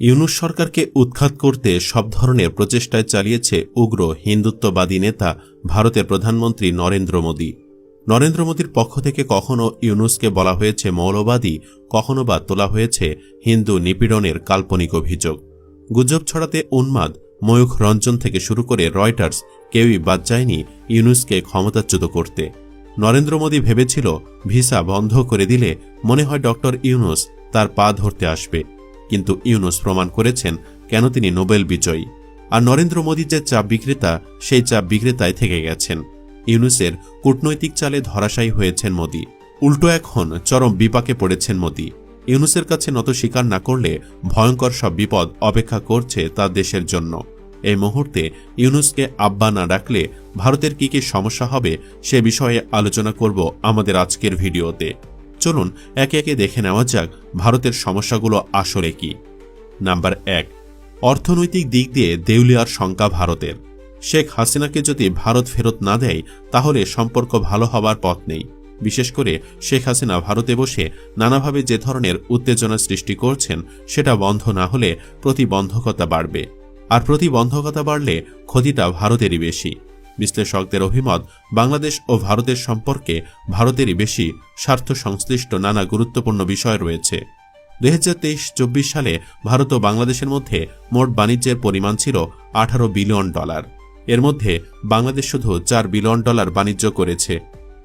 ইউনূস সরকারকে উৎখাত করতে সব ধরনের প্রচেষ্টায় চালিয়েছে উগ্র হিন্দুত্ববাদী নেতা ভারতের প্রধানমন্ত্রী নরেন্দ্র মোদী। নরেন্দ্র মোদীর পক্ষ থেকে কখনো ইউনূসকে বলা হয়েছে মৌলবাদী, কখনো বা তোলা হয়েছে হিন্দু নিপীড়নের কাল্পনিক অভিযোগ। গুজব ছড়াতে উন্মাদ ময়ূখ রঞ্জন থেকে শুরু করে রয়টার্স কেউই বাদ যায়নি ইউনূসকে ক্ষমতাচ্যুত করতে। নরেন্দ্র মোদী ভেবেছিল ভিসা বন্ধ করে দিলে মনে হয় ডক্টর ইউনূস তার পা ধরতে আসবে, কিন্তু ইউনূস প্রমাণ করেছেন কেন তিনি নোবেল বিজয়ী। আর নরেন্দ্র মোদী যে চাপ বিক্রেতা, সেই চাপ বিক্রেতায় থেকে গেছেন। ইউনূসের কূটনৈতিক চালে ধরাশায়ী হয়েছেন মোদী। উল্টো এখন চরম বিপাকে পড়েছেন মোদী। ইউনূসের কাছে নত স্বীকার না করলে ভয়ঙ্কর সব বিপদ অপেক্ষা করছে তার দেশের জন্য। এই মুহূর্তে ইউনূসকে আব্বা না ডাকলে ভারতের কি কি সমস্যা হবে সে বিষয়ে আলোচনা করব আমাদের আজকের ভিডিওতে। চলুন একে একে দেখে নেওয়া যাক ভারতের সমস্যাগুলো আসলে কি। নাম্বার 1, অর্থনৈতিক দিক দিয়ে দেউলিয়ার শঙ্কা ভারতের। শেখ হাসিনাকে যদি ভারত ফেরত না দেয় তাহলে সম্পর্ক ভালো হবার পথ নেই। বিশেষ করে শেখ হাসিনা ভারতে বসে নানাভাবে যে ধরনের উত্তেজনা সৃষ্টি করছেন সেটা বন্ধ না হলে প্রতিবন্ধকতা বাড়বে, আর প্রতিবন্ধকতা বাড়লে ক্ষতিটা ভারতেরই বেশি। বিশ্লেষকদের অভিমত, বাংলাদেশ ও ভারতের সম্পর্কে ভারতেরই বেশি স্বার্থ সংশ্লিষ্ট নানা গুরুত্বপূর্ণ বিষয় রয়েছে। 2023-24 সালে ভারত ও বাংলাদেশের মধ্যে মোট বাণিজ্যের পরিমাণ ছিল $18 বিলিয়ন। এর মধ্যে বাংলাদেশ শুধু $4 বিলিয়ন বাণিজ্য করেছে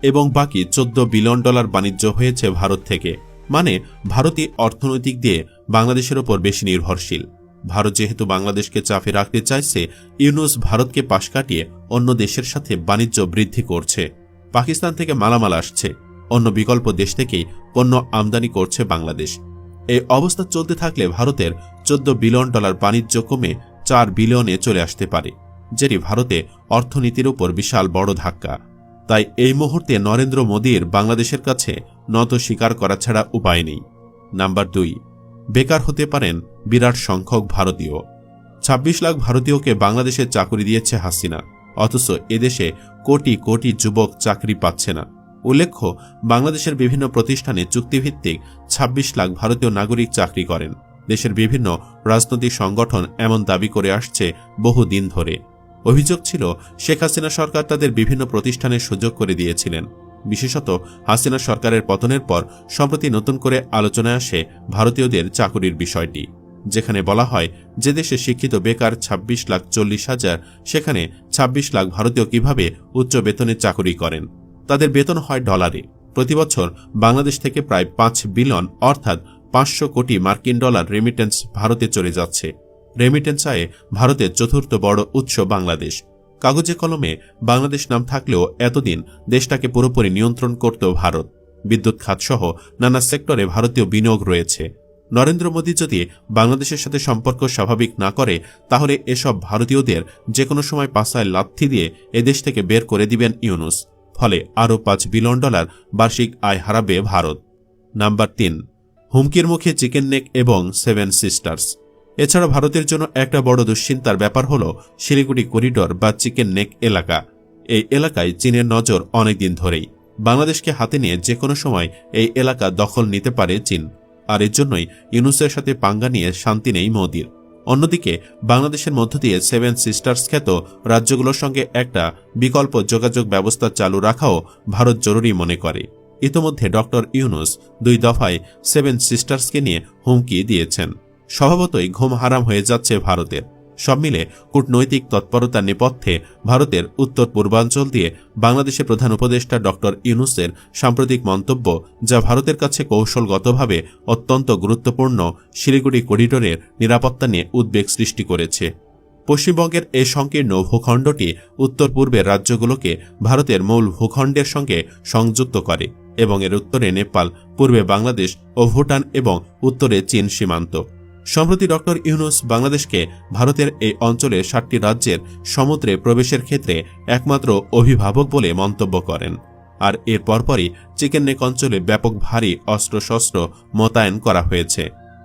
এবং বাকি $14 বিলিয়ন বাণিজ্য হয়েছে ভারত থেকে। মানে ভারতই অর্থনৈতিক দিয়ে বাংলাদেশের ওপর বেশি নির্ভরশীল। ভারত যেহেতু বাংলাদেশকে চাপে রাখতে চাইছে, ইউনূস ভারতকে পাশ কাটিয়ে অন্য দেশের সাথে বাণিজ্য বৃদ্ধি করছে। পাকিস্তান থেকে মালামাল আসছে, অন্য বিকল্প দেশ থেকেই পণ্য আমদানি করছে বাংলাদেশ। এই অবস্থা চলতে থাকলে ভারতের $14 বিলিয়ন বাণিজ্য কমে $4 বিলিয়নে চলে আসতে পারে, যেটি ভারতে অর্থনীতির উপর বিশাল বড় ধাক্কা। তাই এই মুহূর্তে নরেন্দ্র মোদীর বাংলাদেশের কাছে নত স্বীকার করা ছাড়া উপায় নেই। নাম্বার 2, বেকার হতে পারেন বিরাট সংখ্যক ভারতীয়। 26 লাখ ভারতীয়কে বাংলাদেশে চাকরি দিয়েছে হাসিনা, অথচ এদেশে কোটি কোটি যুবক চাকরি পাচ্ছে না। উল্লেখ্য, বাংলাদেশের বিভিন্ন প্রতিষ্ঠানে চুক্তিভিত্তিক 26 লাখ ভারতীয় নাগরিক চাকরি করেন। দেশের বিভিন্ন রাজনৈতিক সংগঠন এমন দাবি করে আসছে বহুদিন ধরে। অভিযোগ ছিল শেখ হাসিনা সরকার তাদের বিভিন্ন প্রতিষ্ঠানের সুযোগ করে দিয়েছিলেন। বিশেষত হাসিনা সরকারের পতনের পর সম্প্রতি নতুন করে আলোচনায় আসে ভারতীয়দের চাকুরির বিষয়টি, যেখানে বলা হয় যে দেশে শিক্ষিত বেকার 26,40,000, সেখানে 26 লাখ ভারতীয় কিভাবে উচ্চ বেতনে চাকুরি করেন। তাদের বেতন হয় ডলারে। প্রতি বছর বাংলাদেশ থেকে প্রায় 5 বিলিয়ন অর্থাৎ 500 কোটি মার্কিন ডলার রেমিটেন্স ভারতে চলে যাচ্ছে। রেমিটেন্স আয়ে ভারতের চতুর্থ বড় উৎস বাংলাদেশ। কাগজে কলমে বাংলাদেশ নাম থাকলেও এতদিন দেশটাকে পুরোপুরি নিয়ন্ত্রণ করত ভারত। বিদ্যুৎ খাতসহ নানা সেক্টরে ভারতীয় বিনিয়োগ রয়েছে। নরেন্দ্র মোদী যদি বাংলাদেশের সাথে সম্পর্ক স্বাভাবিক না করে তাহলে এসব ভারতীয়দের যে কোনো সময় পাছায় লাথি দিয়ে এদেশ থেকে বের করে দিবেন ইউনূস। ফলে আরও $5 বিলিয়ন বার্ষিক আয় হারাবে ভারত। নাম্বার 3, হুমকির মুখে চিকেন নেক এবং 7 সিস্টার্স। এছাড়া ভারতের জন্য একটা বড় দুশ্চিন্তার ব্যাপার হল শিলিগুড়ি করিডোর বা চিকেন নেক এলাকা। এই এলাকায় চীনের নজর অনেকদিন ধরেই। বাংলাদেশকে হাতে নিয়ে যে কোনো সময় এই এলাকা দখল নিতে পারে চীন, আর এর জন্যই ইউনূসের সাথে পাঙ্গা নিয়ে শান্তি নেই মোদীর। অন্যদিকে বাংলাদেশের মধ্য দিয়ে 7 সিস্টার্স খ্যাত রাজ্যগুলোর সঙ্গে একটা বিকল্প যোগাযোগ ব্যবস্থা চালু রাখাও ভারত জরুরি মনে করে। ইতোমধ্যে ডক্টর ইউনূস 2 দফায় 7 সিস্টার্সকে নিয়ে হুমকি দিয়েছেন। স্বভাবতই ঘুম হারাম হয়ে যাচ্ছে ভারতের। সব মিলে কূটনৈতিক তৎপরতার নেপথ্যে ভারতের উত্তর পূর্বাঞ্চল দিয়ে বাংলাদেশের প্রধান উপদেষ্টা ডক্টর ইউনূসের সাম্প্রতিক মন্তব্য, যা ভারতের কাছে কৌশলগতভাবে অত্যন্ত গুরুত্বপূর্ণ, শিলিগুড়ি করিডোরের নিরাপত্তা নিয়ে উদ্বেগ সৃষ্টি করেছে। পশ্চিমবঙ্গের এই সংকীর্ণ ভূখণ্ডটি উত্তর পূর্বের রাজ্যগুলোকে ভারতের মূল ভূখণ্ডের সঙ্গে সংযুক্ত করে এবং এর উত্তরে নেপাল, পূর্বে বাংলাদেশ ও ভুটান এবং উত্তরে চীন সীমান্ত। সম্প্রতি ডক্টর ইউনূস বাংলাদেশকে ভারতের এই অঞ্চলের 7টি রাজ্যের সমুদ্রে প্রবেশের ক্ষেত্রে একমাত্র অভিভাবক বলে মন্তব্য করেন। আর এর পরপরই চিকেন নেক অঞ্চলে ব্যাপক ভারী অস্ত্রশস্ত্র মোতায়েন করা হয়েছে।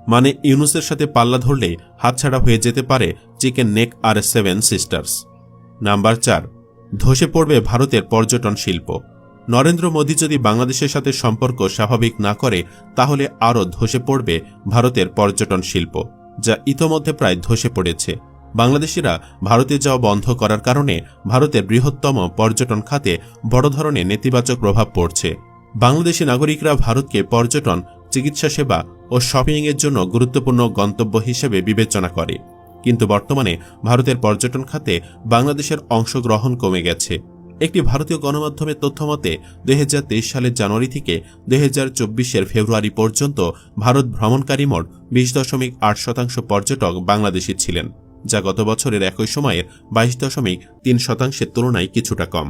মানে ইউনূসের সাথে পাল্লা ধরলেই হাতছাড়া হয়ে যেতে পারে চিকেন নেক আর 7 সিস্টার্স। নাম্বার 4, ধসে পড়বে ভারতের পর্যটন শিল্প। নরেন্দ্র মোদী যদি বাংলাদেশের সাথে সম্পর্ক স্বাভাবিক না করে তাহলে আরও ধসে পড়বে ভারতের পর্যটন শিল্প। যা ইতোমধ্যে প্রায় ধসে পড়েছে। বাংলাদেশিরা ভারতে যাওয়া বন্ধ করার কারণে ভারতের বৃহত্তম পর্যটন খাতে বড় ধরনের নেতিবাচক প্রভাব পড়ছে। বাংলাদেশি নাগরিকরা ভারতকে পর্যটন, চিকিৎসা সেবা ও শপিংয়ের জন্য গুরুত্বপূর্ণ গন্তব্য হিসেবে বিবেচনা করে, কিন্তু বর্তমানে ভারতের পর্যটন খাতে বাংলাদেশের অংশগ্রহণ কমে গেছে। একটি ভারতীয় গণমাধ্যমের তথ্যমতে 2023 সালের জানুয়ারি থেকে 2024 ফেব্রুয়ারি পর্যন্ত ভারত ভ্রমণকারী মোট 20.8% পর্যটক বাংলাদেশি ছিলেন, যা গত বছরের একই সময়ের 22.3% তুলনায় কিছুটা কম।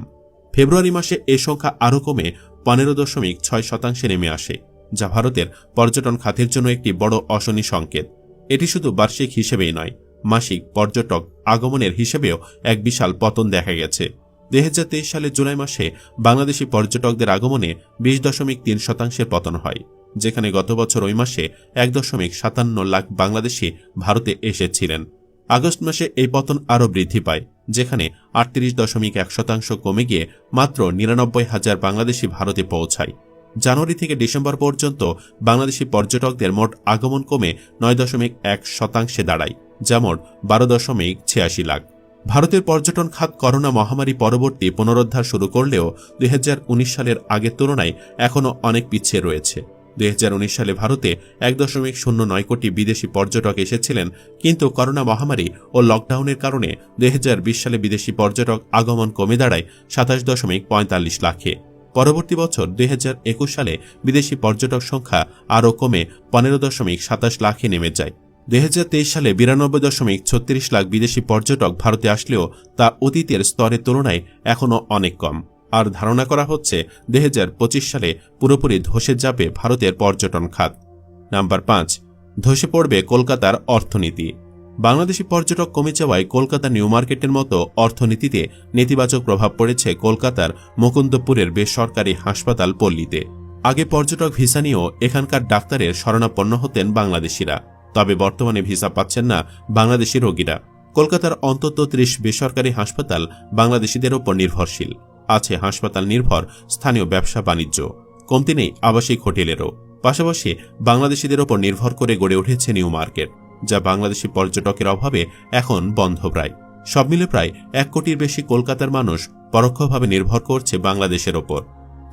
ফেব্রুয়ারি মাসে এ সংখ্যা আরও কমে 15.6% নেমে আসে, যা ভারতের পর্যটন খাতের জন্য একটি বড় অশনি সংকেত। এটি শুধু বার্ষিক হিসেবেই নয়, মাসিক পর্যটক আগমনের হিসেবেও এক বিশাল পতন দেখা গেছে। 2023 সালের জুলাই মাসে বাংলাদেশি পর্যটকদের আগমনে 20.3% পতন হয়, যেখানে গত বছর ওই মাসে 1.57 লাখ বাংলাদেশি ভারতে এসেছিলেন। আগস্ট মাসে এই পতন আরও বৃদ্ধি পায়, যেখানে 38.1% কমে গিয়ে মাত্র 99,000 বাংলাদেশি ভারতে পৌঁছায়। জানুয়ারি থেকে ডিসেম্বর পর্যন্ত বাংলাদেশি পর্যটকদের মোট আগমন কমে 9.1% দাঁড়ায়, যা মোট 12.86 লাখ। ভারতের পর্যটন খাত করোনা মহামারী পরবর্তী পুনরুদ্ধার শুরু করলেও 2019 সালের আগের তুলনায় এখনও অনেক পিছিয়ে রয়েছে। 2019 সালে ভারতে 1.09 কোটি বিদেশি পর্যটক এসেছিলেন, কিন্তু করোনা মহামারী ও লকডাউনের কারণে 2020 সালে বিদেশি পর্যটক আগমন কমে দাঁড়ায় 27.45 লাখে। পরবর্তী বছর 2021 সালে বিদেশি পর্যটক সংখ্যা আরও কমে 15.27 লাখে নেমে যায়। 2023 সালে 92.36 লাখ বিদেশি পর্যটক ভারতে আসলেও তা অতীতের স্তরের তুলনায় এখনও অনেক কম। আর ধারণা করা হচ্ছে 2025 সালে পুরোপুরি ধসে যাবে ভারতের পর্যটন খাত। নাম্বার 5, ধসে পড়বে কলকাতার অর্থনীতি। বাংলাদেশি পর্যটক কমে যাওয়ায় কলকাতা নিউ মার্কেটের মতো অর্থনীতিতে নেতিবাচক প্রভাব পড়েছে কলকাতার মুকুন্দপুরের বেসরকারি হাসপাতাল পল্লীতে। আগে পর্যটক ভিসা নিয়েও এখানকার ডাক্তারের শরণাপন্ন হতেন বাংলাদেশিরা, তবে বর্তমানে ভিসা পাচ্ছেন না বাংলাদেশি রোগীরা। কলকাতার অন্তত 30 বেসরকারি হাসপাতাল বাংলাদেশিদের ওপর নির্ভরশীল। আছে হাসপাতাল নির্ভর স্থানীয় ব্যবসা বাণিজ্য, কমতি নেই আবাসিক হোটেলেরও। পাশাপাশি বাংলাদেশিদের ওপর নির্ভর করে গড়ে উঠেছে নিউ মার্কেট, যা বাংলাদেশি পর্যটকের অভাবে এখন বন্ধ প্রায়। সব মিলে প্রায় 1 কোটির বেশি কলকাতার মানুষ পরোক্ষভাবে নির্ভর করছে বাংলাদেশের ওপর।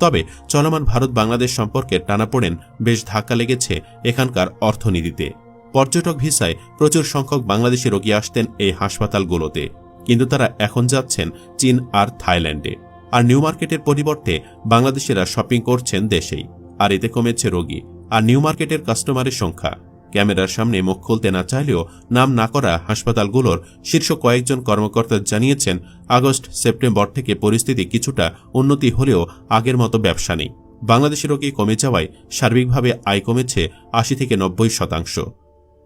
তবে চলমান ভারত বাংলাদেশ সম্পর্কের টানাপোড়েন বেশ ধাক্কা লেগেছে এখানকার অর্থনীতিতে। পর্যটক ভিসায় প্রচুর সংখ্যক বাংলাদেশি রোগী আসতেন এই হাসপাতালগুলোতে, কিন্তু তারা এখন যাচ্ছেন চীন আর থাইল্যান্ডে। আর নিউ মার্কেটের পরিবর্তে বাংলাদেশিরা শপিং করছেন দেশেই, আর এতে কমেছে রোগী আর নিউ মার্কেটের কাস্টমারের সংখ্যা। ক্যামেরার সামনে মুখ খুলতে না চাইলেও নাম না করা হাসপাতালগুলোর শীর্ষ কয়েকজন কর্মকর্তা জানিয়েছেন, আগস্ট সেপ্টেম্বর থেকে পরিস্থিতি কিছুটা উন্নতি হলেও আগের মতো ব্যবসা নেই। বাংলাদেশি রোগী কমে যাওয়ায় সার্বিকভাবে আয় কমেছে 80 থেকে 90%।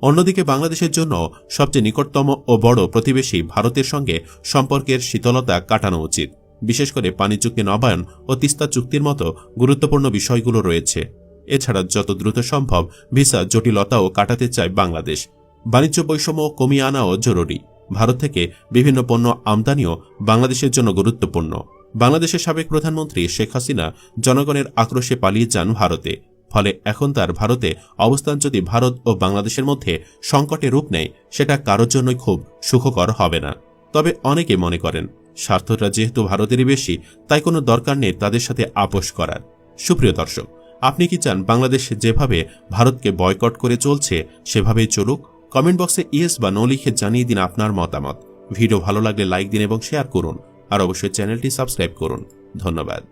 অন্যদিকে বাংলাদেশের জন্য সবচেয়ে নিকটতম ও বড় প্রতিবেশী ভারতের সঙ্গে সম্পর্কের শীতলতা কাটানো উচিত। বিশেষ করে পানি চুক্তি নবায়ন ও তিস্তা চুক্তির মতো গুরুত্বপূর্ণ বিষয়গুলো রয়েছে। এছাড়া যত দ্রুত সম্ভব ভিসা জটিলতাও কাটাতে চায় বাংলাদেশ। বাণিজ্য বৈষম্য কমিয়ে আনাও জরুরি। ভারত থেকে বিভিন্ন পণ্য আমদানিও বাংলাদেশের জন্য গুরুত্বপূর্ণ। বাংলাদেশের সাবেক প্রধানমন্ত্রী শেখ হাসিনা জনগণের আক্রোশে পালিয়ে যান ভারতে। ফলে এখন তার ভারতে অবস্থান যদি ভারত ও বাংলাদেশের মধ্যে সংকটে রূপ নেয়, সেটা কারোর জন্যই খুব সুখকর হবে না। তবে অনেকে মনে করেন, স্বার্থটা যেহেতু ভারতেরই বেশি, তাই কোনো দরকার নেই তাদের সাথে আপোষ করার। সুপ্রিয় দর্শক, আপনি কি চান বাংলাদেশ যেভাবে ভারতকে বয়কট করে চলছে সেভাবেই চলুক? কমেন্ট বক্সে ইয়েস বা নো লিখে জানিয়ে দিন আপনার মতামত। ভিডিও ভালো লাগলে লাইক দিন এবং শেয়ার করুন, আর অবশ্যই চ্যানেলটি সাবস্ক্রাইব করুন। ধন্যবাদ।